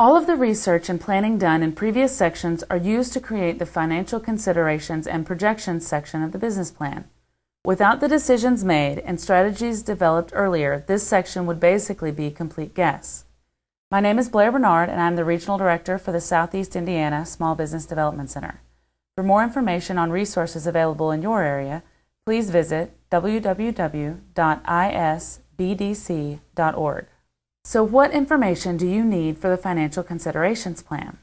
All of the research and planning done in previous sections are used to create the financial considerations and projections section of the business plan. Without the decisions made and strategies developed earlier, this section would basically be a complete guess. My name is Blair Bernard, and I'm the Regional Director for the Southeast Indiana Small Business Development Center. For more information on resources available in your area, please visit www.isbdc.org. So what information do you need for the Financial Considerations Plan?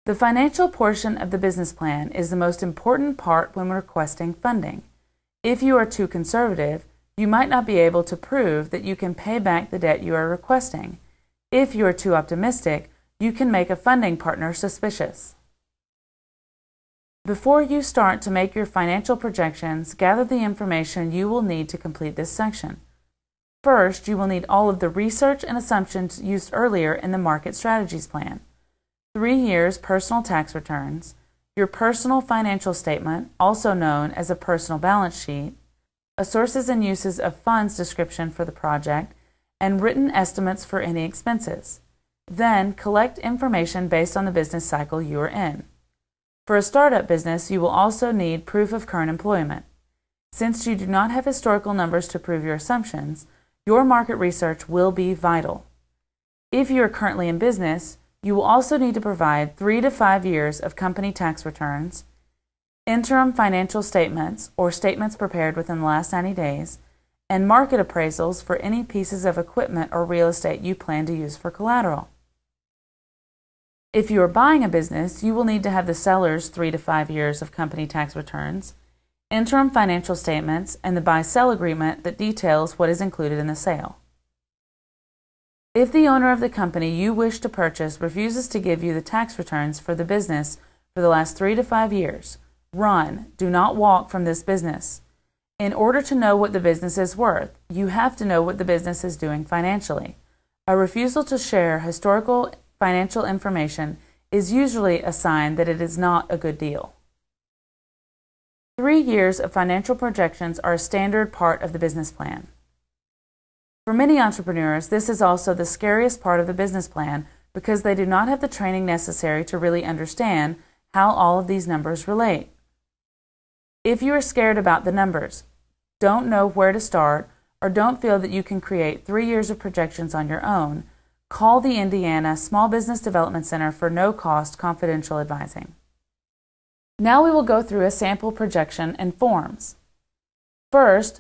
The financial portion of the business plan is the most important part when requesting funding. If you are too conservative, you might not be able to prove that you can pay back the debt you are requesting. If you are too optimistic, you can make a funding partner suspicious. Before you start to make your financial projections, gather the information you will need to complete this section. First, you will need all of the research and assumptions used earlier in the Market Strategies Plan. 3 years personal tax returns, your personal financial statement, also known as a personal balance sheet, a sources and uses of funds description for the project, and written estimates for any expenses. Then, collect information based on the business cycle you are in. For a startup business, you will also need proof of current employment. Since you do not have historical numbers to prove your assumptions, your market research will be vital. If you are currently in business, you will also need to provide 3 to 5 years of company tax returns, interim financial statements or statements prepared within the last 90 days, and market appraisals for any pieces of equipment or real estate you plan to use for collateral. If you are buying a business, you will need to have the seller's 3 to 5 years of company tax returns, interim financial statements, and the buy-sell agreement that details what is included in the sale. If the owner of the company you wish to purchase refuses to give you the tax returns for the business for the last 3 to 5 years, run. Do not walk from this business. In order to know what the business is worth, you have to know what the business is doing financially. A refusal to share historical financial information is usually a sign that it is not a good deal. 3 years of financial projections are a standard part of the business plan. For many entrepreneurs, this is also the scariest part of the business plan because they do not have the training necessary to really understand how all of these numbers relate. If you are scared about the numbers, don't know where to start, or don't feel that you can create 3 years of projections on your own, call the Indiana Small Business Development Center for no-cost confidential advising. Now we will go through a sample projection and forms. First,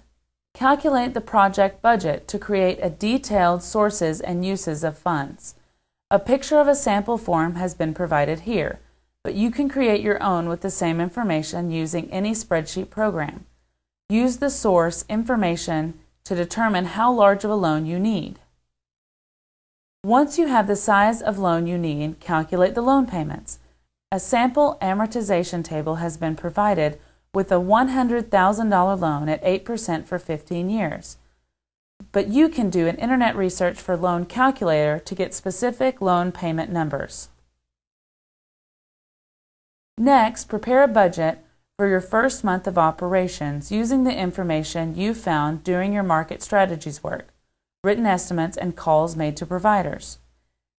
calculate the project budget to create a detailed sources and uses of funds. A picture of a sample form has been provided here, but you can create your own with the same information using any spreadsheet program. Use the source information to determine how large of a loan you need. Once you have the size of loan you need, calculate the loan payments. A sample amortization table has been provided with a $100,000 loan at 8% for 15 years. But you can do an internet research for loan calculator to get specific loan payment numbers. Next, prepare a budget for your first month of operations using the information you found during your market strategies work, written estimates, and calls made to providers.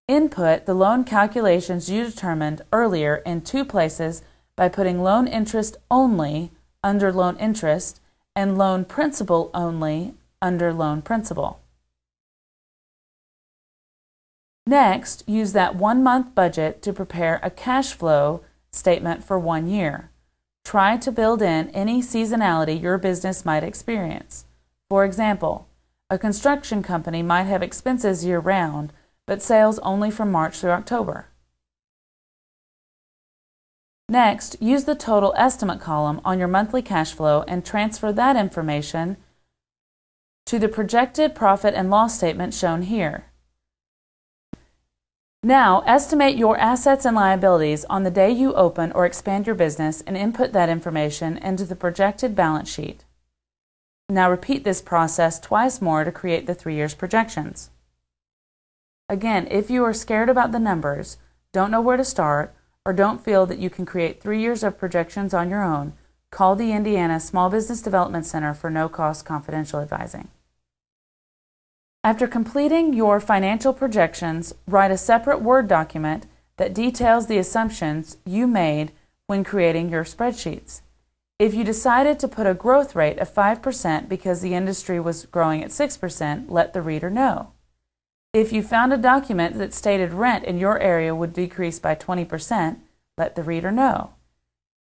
Input the loan calculations you determined earlier in 2 places by putting loan interest only under loan interest and loan principal only under loan principal. Next, use that 1-month budget to prepare a cash flow statement for 1 year. Try to build in any seasonality your business might experience. For example, a construction company might have expenses year-round, but sales only from March through October. Next, use the total estimate column on your monthly cash flow and transfer that information to the projected profit and loss statement shown here. Now, estimate your assets and liabilities on the day you open or expand your business and input that information into the projected balance sheet. Now repeat this process twice more to create the 3 years projections. Again, if you are scared about the numbers, don't know where to start, or don't feel that you can create 3 years of projections on your own, call the Indiana Small Business Development Center for no-cost confidential advising. After completing your financial projections, write a separate Word document that details the assumptions you made when creating your spreadsheets. If you decided to put a growth rate of 5% because the industry was growing at 6%, let the reader know. If you found a document that stated rent in your area would decrease by 20%, let the reader know.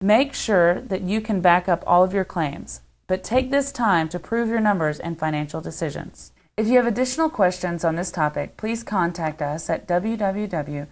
Make sure that you can back up all of your claims, but take this time to prove your numbers and financial decisions. If you have additional questions on this topic, please contact us at www.isbdc.org.